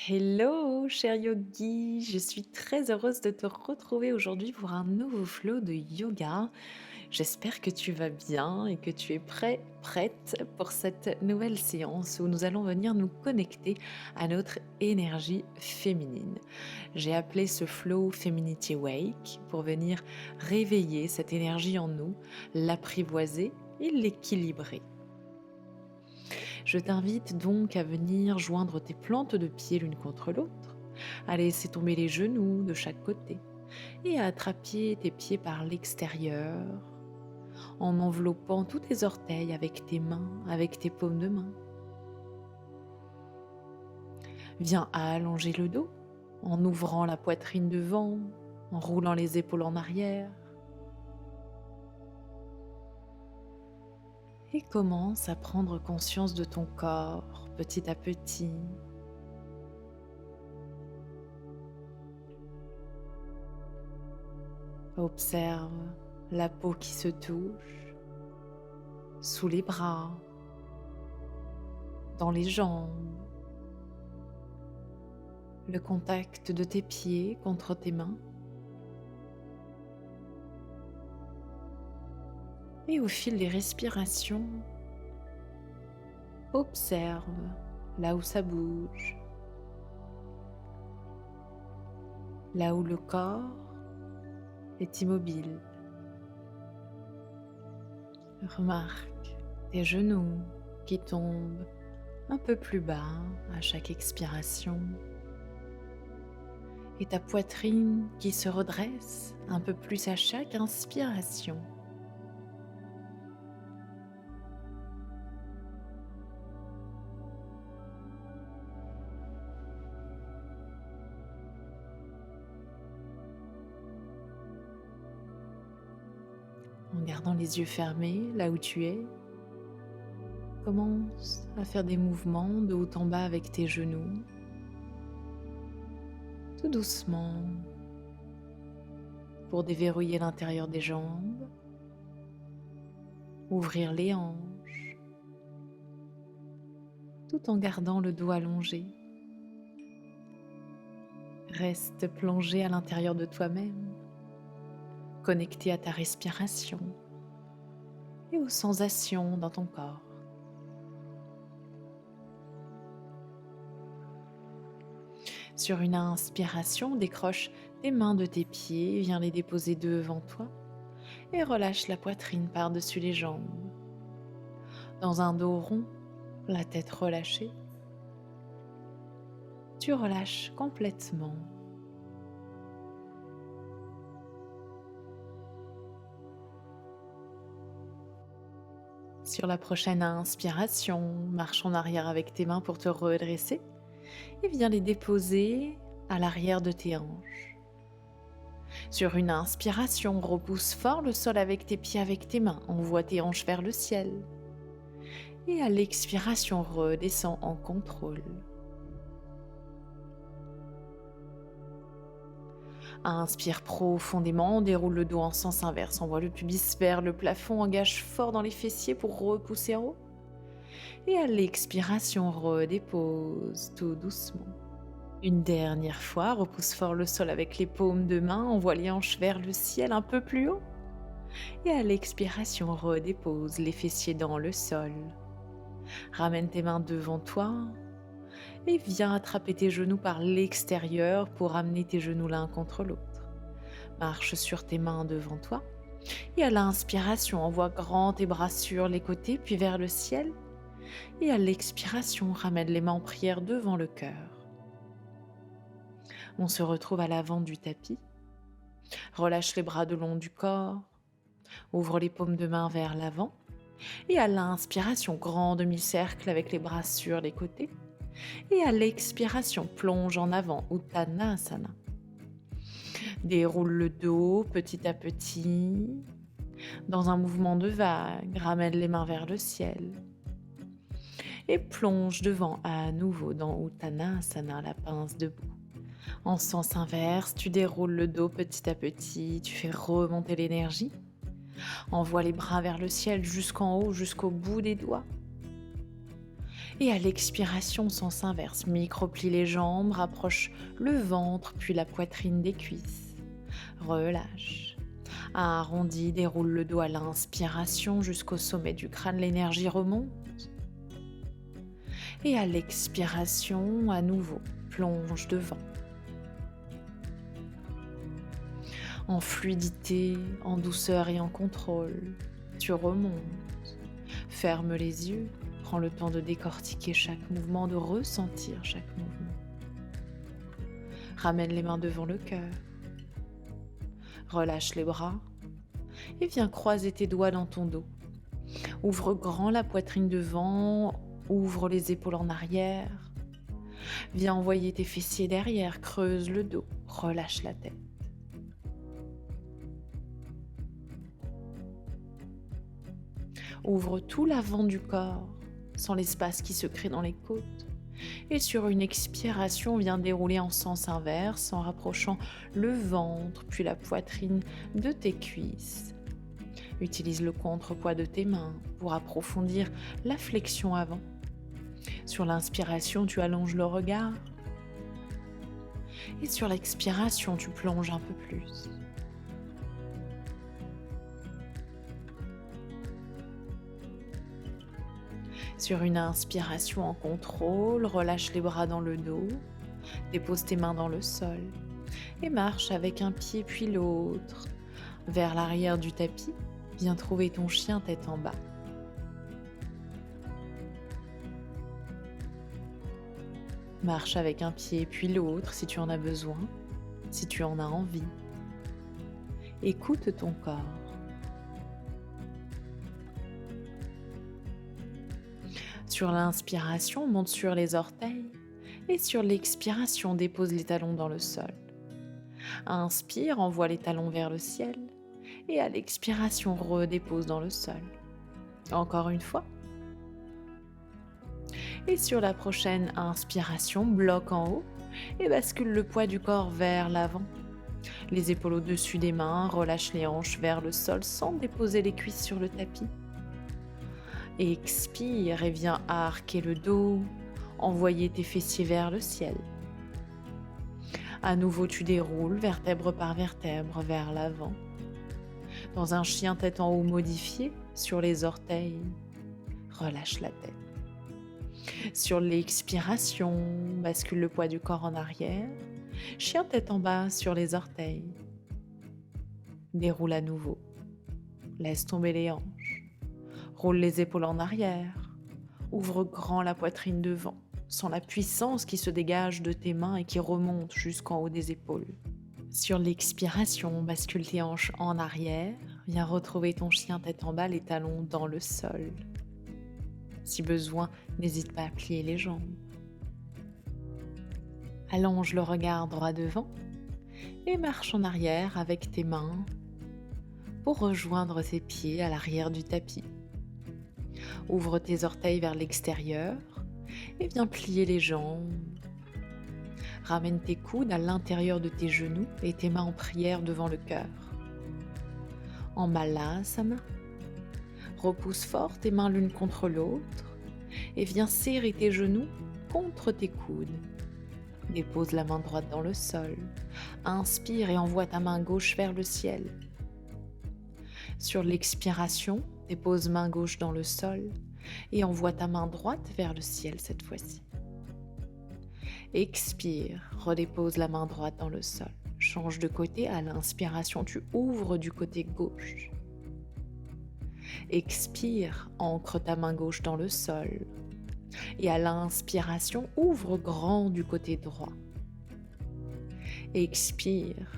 Hello, cher yogi, je suis très heureuse de te retrouver aujourd'hui pour un nouveau flow de yoga. J'espère que tu vas bien et que tu es prête pour cette nouvelle séance où nous allons venir nous connecter à notre énergie féminine. J'ai appelé ce flow Feminity Wake pour venir réveiller cette énergie en nous, l'apprivoiser et l'équilibrer. Je t'invite donc à venir joindre tes plantes de pied l'une contre l'autre, à laisser tomber les genoux de chaque côté et à attraper tes pieds par l'extérieur en enveloppant tous tes orteils avec tes mains, avec tes paumes de main. Viens allonger le dos en ouvrant la poitrine devant, en roulant les épaules en arrière. Et commence à prendre conscience de ton corps petit à petit. Observe la peau qui se touche, sous les bras, dans les jambes, le contact de tes pieds contre tes mains. Et au fil des respirations, observe là où ça bouge, là où le corps est immobile. Remarque tes genoux qui tombent un peu plus bas à chaque expiration et ta poitrine qui se redresse un peu plus à chaque inspiration. En gardant les yeux fermés là où tu es, commence à faire des mouvements de haut en bas avec tes genoux, tout doucement, pour déverrouiller l'intérieur des jambes, ouvrir les hanches, tout en gardant le dos allongé. Reste plongé à l'intérieur de toi-même, connecté à ta respiration et aux sensations dans ton corps. Sur une inspiration, décroche tes mains de tes pieds, viens les déposer devant toi et relâche la poitrine par-dessus les jambes. Dans un dos rond, la tête relâchée, tu relâches complètement. Sur la prochaine inspiration, marche en arrière avec tes mains pour te redresser et viens les déposer à l'arrière de tes hanches. Sur une inspiration, repousse fort le sol avec tes pieds, avec tes mains, envoie tes hanches vers le ciel. Et à l'expiration, redescends en contrôle. Inspire profondément, déroule le dos en sens inverse, envoie le pubis vers le plafond, engage fort dans les fessiers pour repousser en haut. Et à l'expiration, redépose tout doucement. Une dernière fois, repousse fort le sol avec les paumes de main, envoie les hanches vers le ciel un peu plus haut. Et à l'expiration, redépose les fessiers dans le sol. Ramène tes mains devant toi et viens attraper tes genoux par l'extérieur pour amener tes genoux l'un contre l'autre. Marche sur tes mains devant toi et à l'inspiration, envoie grand tes bras sur les côtés puis vers le ciel. Et à l'expiration, ramène les mains en prière devant le cœur. On se retrouve à l'avant du tapis. Relâche les bras de long du corps. Ouvre les paumes de main vers l'avant. Et à l'inspiration, grand demi-cercle avec les bras sur les côtés. Et à l'expiration, plonge en avant, Uttanasana. Déroule le dos petit à petit. Dans un mouvement de vague, ramène les mains vers le ciel. Et plonge devant à nouveau dans Uttanasana, la pince debout. En sens inverse, tu déroules le dos petit à petit, tu fais remonter l'énergie. Envoie les bras vers le ciel jusqu'en haut, jusqu'au bout des doigts. Et à l'expiration, sens inverse, micro-plie les jambes, rapproche le ventre puis la poitrine des cuisses. Relâche. Arrondis, déroule le dos à l'inspiration jusqu'au sommet du crâne, l'énergie remonte. Et à l'expiration, à nouveau, plonge devant. En fluidité, en douceur et en contrôle, tu remontes. Ferme les yeux, prends le temps de décortiquer chaque mouvement, de ressentir chaque mouvement. Ramène les mains devant le cœur. Relâche les bras et viens croiser tes doigts dans ton dos. Ouvre grand la poitrine devant, ouvre les épaules en arrière. Viens envoyer tes fessiers derrière, creuse le dos, relâche la tête. Ouvre tout l'avant du corps, sans l'espace qui se crée dans les côtes. Et sur une expiration, viens dérouler en sens inverse en rapprochant le ventre puis la poitrine de tes cuisses. Utilise le contrepoids de tes mains pour approfondir la flexion avant. Sur l'inspiration, tu allonges le regard. Et sur l'expiration, tu plonges un peu plus. Sur une inspiration en contrôle, relâche les bras dans le dos, dépose tes mains dans le sol et marche avec un pied puis l'autre vers l'arrière du tapis. Viens trouver ton chien tête en bas. Marche avec un pied puis l'autre si tu en as besoin, si tu en as envie. Écoute ton corps. Sur l'inspiration, monte sur les orteils et sur l'expiration, dépose les talons dans le sol. Inspire, envoie les talons vers le ciel et à l'expiration, redépose dans le sol. Encore une fois. Et sur la prochaine inspiration, bloque en haut et bascule le poids du corps vers l'avant. Les épaules au-dessus des mains, relâche les hanches vers le sol sans déposer les cuisses sur le tapis. Expire et viens arquer le dos, envoyer tes fessiers vers le ciel. À nouveau, tu déroules vertèbre par vertèbre vers l'avant. Dans un chien tête en haut modifié, sur les orteils, relâche la tête. Sur l'expiration, bascule le poids du corps en arrière. Chien tête en bas sur les orteils. Déroule à nouveau. Laisse tomber les hanches. Roule les épaules en arrière. Ouvre grand la poitrine devant. Sens la puissance qui se dégage de tes mains et qui remonte jusqu'en haut des épaules. Sur l'expiration, bascule tes hanches en arrière. Viens retrouver ton chien tête en bas, les talons dans le sol. Si besoin, n'hésite pas à plier les jambes. Allonge le regard droit devant et marche en arrière avec tes mains pour rejoindre tes pieds à l'arrière du tapis. Ouvre tes orteils vers l'extérieur et viens plier les jambes. Ramène tes coudes à l'intérieur de tes genoux et tes mains en prière devant le cœur. En Malasana, repousse fort tes mains l'une contre l'autre et viens serrer tes genoux contre tes coudes. Dépose la main droite dans le sol. Inspire et envoie ta main gauche vers le ciel. Sur l'expiration, dépose main gauche dans le sol et envoie ta main droite vers le ciel cette fois-ci. Expire, redépose la main droite dans le sol. Change de côté, à l'inspiration, tu ouvres du côté gauche. Expire, ancre ta main gauche dans le sol. Et à l'inspiration, ouvre grand du côté droit. Expire,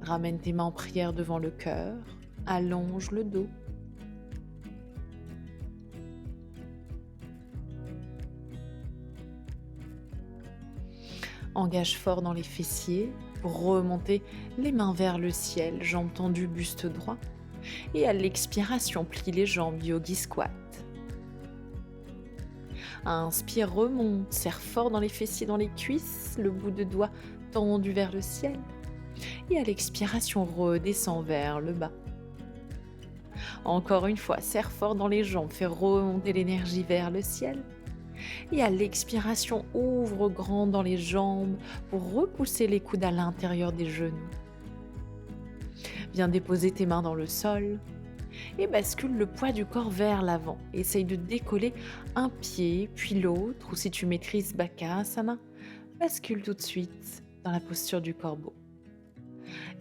ramène tes mains en prière devant le cœur, allonge le dos. Engage fort dans les fessiers pour remonter les mains vers le ciel, jambes tendues, buste droit. Et à l'expiration, plie les jambes, yogi squat. Inspire, remonte, serre fort dans les fessiers, dans les cuisses, le bout de doigt tendu vers le ciel. Et à l'expiration, redescend vers le bas. Encore une fois, serre fort dans les jambes, fais remonter l'énergie vers le ciel. Et à l'expiration, ouvre grand dans les jambes pour repousser les coudes à l'intérieur des genoux. Viens déposer tes mains dans le sol et bascule le poids du corps vers l'avant. Essaye de décoller un pied puis l'autre, ou si tu maîtrises Bakasana, bascule tout de suite dans la posture du corbeau.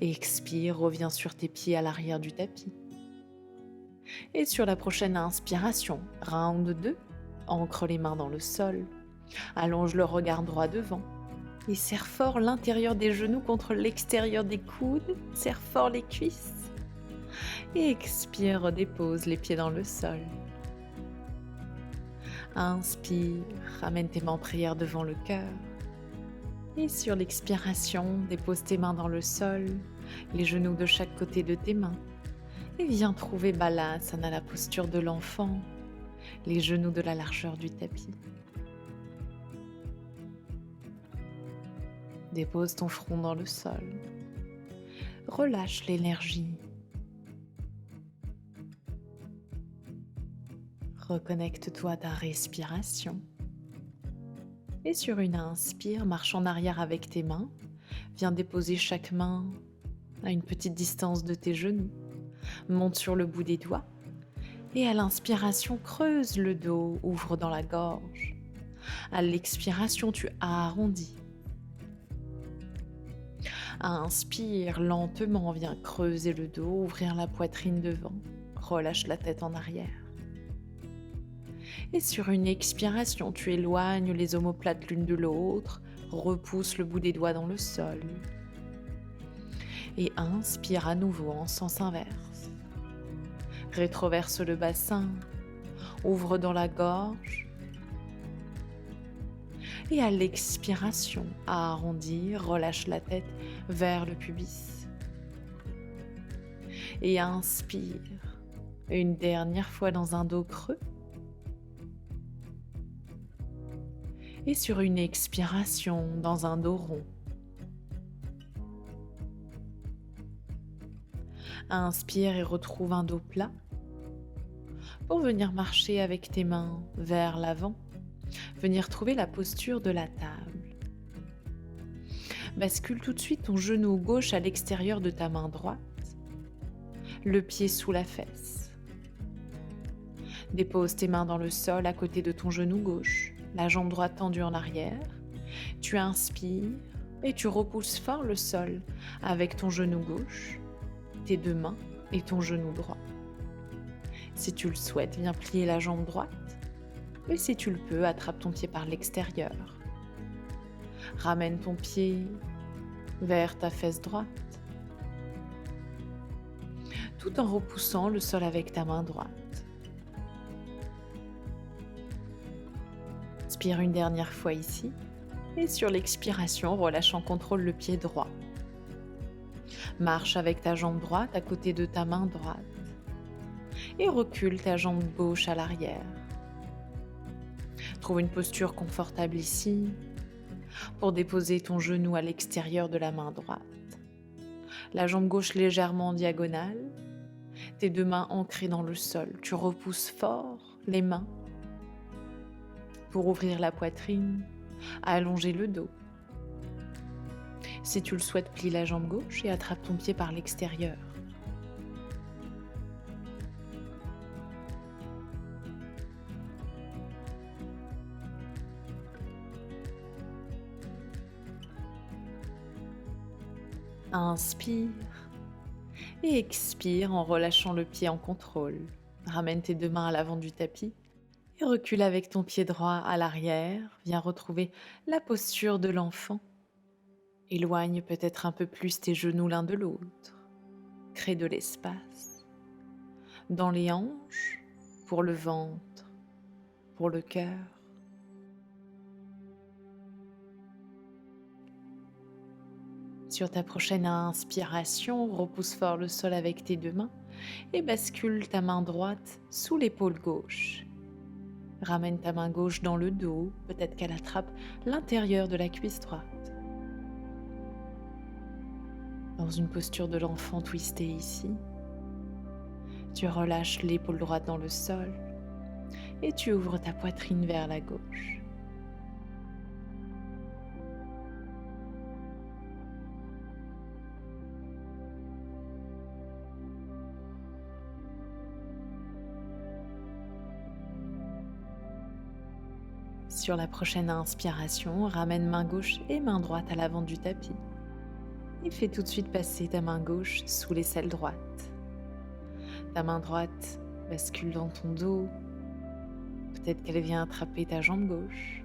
Et expire, reviens sur tes pieds à l'arrière du tapis. Et sur la prochaine inspiration, round 2, ancre les mains dans le sol, allonge le regard droit devant et serre fort l'intérieur des genoux contre l'extérieur des coudes, serre fort les cuisses. Et expire, dépose les pieds dans le sol. Inspire, ramène tes mains en prière devant le cœur. Et sur l'expiration, dépose tes mains dans le sol, les genoux de chaque côté de tes mains. Et viens trouver Balasana, la posture de l'enfant, les genoux de la largeur du tapis. Dépose ton front dans le sol. Relâche l'énergie. Reconnecte-toi à ta respiration. Et sur une inspire, marche en arrière avec tes mains. Viens déposer chaque main à une petite distance de tes genoux. Monte sur le bout des doigts. Et à l'inspiration, creuse le dos, ouvre dans la gorge. À l'expiration, tu arrondis. Inspire lentement, viens creuser le dos, ouvrir la poitrine devant. Relâche la tête en arrière. Et sur une expiration, tu éloignes les omoplates l'une de l'autre, repousse le bout des doigts dans le sol. Et inspire à nouveau en sens inverse. Rétroverse le bassin, ouvre dans la gorge. Et à l'expiration, arrondis, relâche la tête vers le pubis. Et inspire, une dernière fois dans un dos creux. Et sur une expiration, dans un dos rond. Inspire et retrouve un dos plat. Pour venir marcher avec tes mains vers l'avant, venir trouver la posture de la table. Bascule tout de suite ton genou gauche à l'extérieur de ta main droite, le pied sous la fesse. Dépose tes mains dans le sol à côté de ton genou gauche, la jambe droite tendue en arrière. Tu inspires et tu repousses fort le sol avec ton genou gauche, tes deux mains et ton genou droit. Si tu le souhaites, viens plier la jambe droite. Et si tu le peux, attrape ton pied par l'extérieur. Ramène ton pied vers ta fesse droite, tout en repoussant le sol avec ta main droite. Inspire une dernière fois ici, et sur l'expiration, relâche en contrôle le pied droit. Marche avec ta jambe droite à côté de ta main droite, et recule ta jambe gauche à l'arrière. Trouve une posture confortable ici pour déposer ton genou à l'extérieur de la main droite. La jambe gauche légèrement en diagonale, tes deux mains ancrées dans le sol. Tu repousses fort les mains pour ouvrir la poitrine, allonger le dos. Si tu le souhaites, plie la jambe gauche et attrape ton pied par l'extérieur. Inspire et expire en relâchant le pied en contrôle. Ramène tes deux mains à l'avant du tapis et recule avec ton pied droit à l'arrière. Viens retrouver la posture de l'enfant. Éloigne peut-être un peu plus tes genoux l'un de l'autre. Crée de l'espace dans les hanches, pour le ventre, pour le cœur. Sur ta prochaine inspiration, repousse fort le sol avec tes deux mains et bascule ta main droite sous l'épaule gauche. Ramène ta main gauche dans le dos, peut-être qu'elle attrape l'intérieur de la cuisse droite. Dans une posture de l'enfant twisté ici, tu relâches l'épaule droite dans le sol et tu ouvres ta poitrine vers la gauche. Sur la prochaine inspiration, ramène main gauche et main droite à l'avant du tapis. Et fais tout de suite passer ta main gauche sous l'aisselle droite. Ta main droite bascule dans ton dos. Peut-être qu'elle vient attraper ta jambe gauche.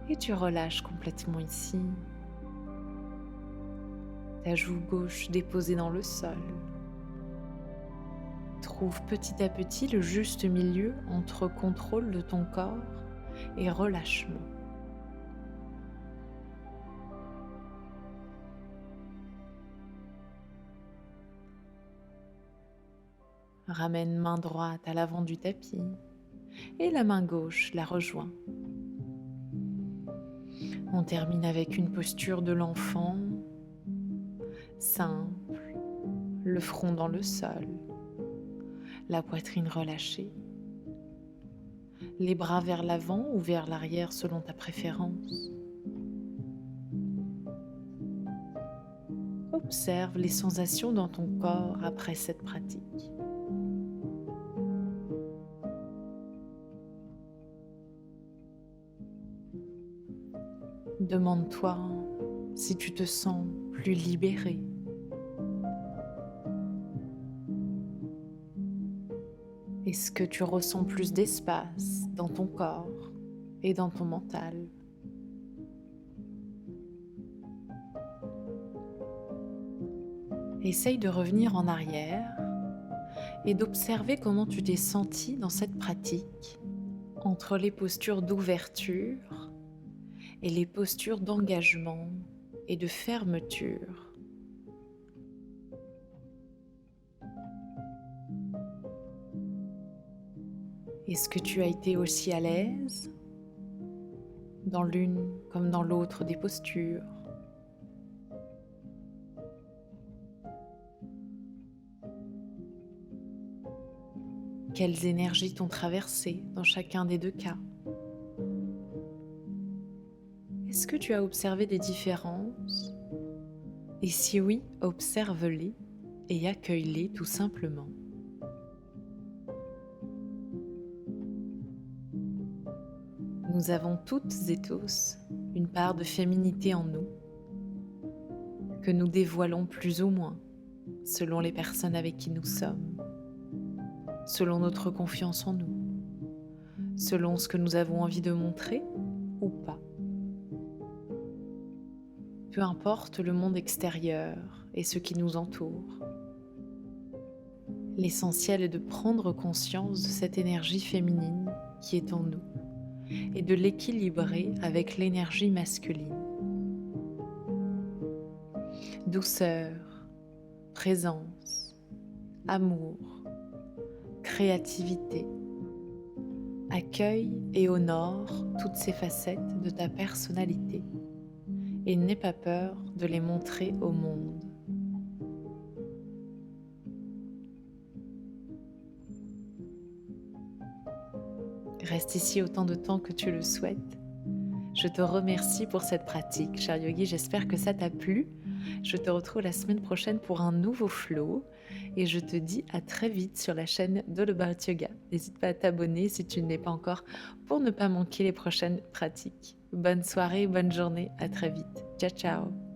Et tu relâches complètement ici. Ta joue gauche déposée dans le sol. Trouve petit à petit le juste milieu entre contrôle de ton corps et relâchement. Ramène main droite à l'avant du tapis et la main gauche la rejoint. On termine avec une posture de l'enfant, simple, le front dans le sol, la poitrine relâchée, les bras vers l'avant ou vers l'arrière selon ta préférence. Observe les sensations dans ton corps après cette pratique. Demande-toi si tu te sens plus libéré. Est-ce que tu ressens plus d'espace dans ton corps et dans ton mental? Essaye de revenir en arrière et d'observer comment tu t'es senti dans cette pratique entre les postures d'ouverture et les postures d'engagement et de fermeture. Est-ce que tu as été aussi à l'aise dans l'une comme dans l'autre des postures? Quelles énergies t'ont traversé dans chacun des deux cas? Est-ce que tu as observé des différences? Et si oui, observe-les et accueille-les tout simplement. Nous avons toutes et tous une part de féminité en nous que nous dévoilons plus ou moins selon les personnes avec qui nous sommes, selon notre confiance en nous, selon ce que nous avons envie de montrer ou pas. Peu importe le monde extérieur et ce qui nous entoure. L'essentiel est de prendre conscience de cette énergie féminine qui est en nous et de l'équilibrer avec l'énergie masculine. Douceur, présence, amour, créativité. Accueille et honore toutes ces facettes de ta personnalité et n'aie pas peur de les montrer au monde. Reste ici autant de temps que tu le souhaites. Je te remercie pour cette pratique, cher yogi, j'espère que ça t'a plu. Je te retrouve la semaine prochaine pour un nouveau flow et je te dis à très vite sur la chaîne d'All About Yoga. N'hésite pas à t'abonner si tu ne l'es pas encore pour ne pas manquer les prochaines pratiques. Bonne soirée, bonne journée, à très vite. Ciao, ciao.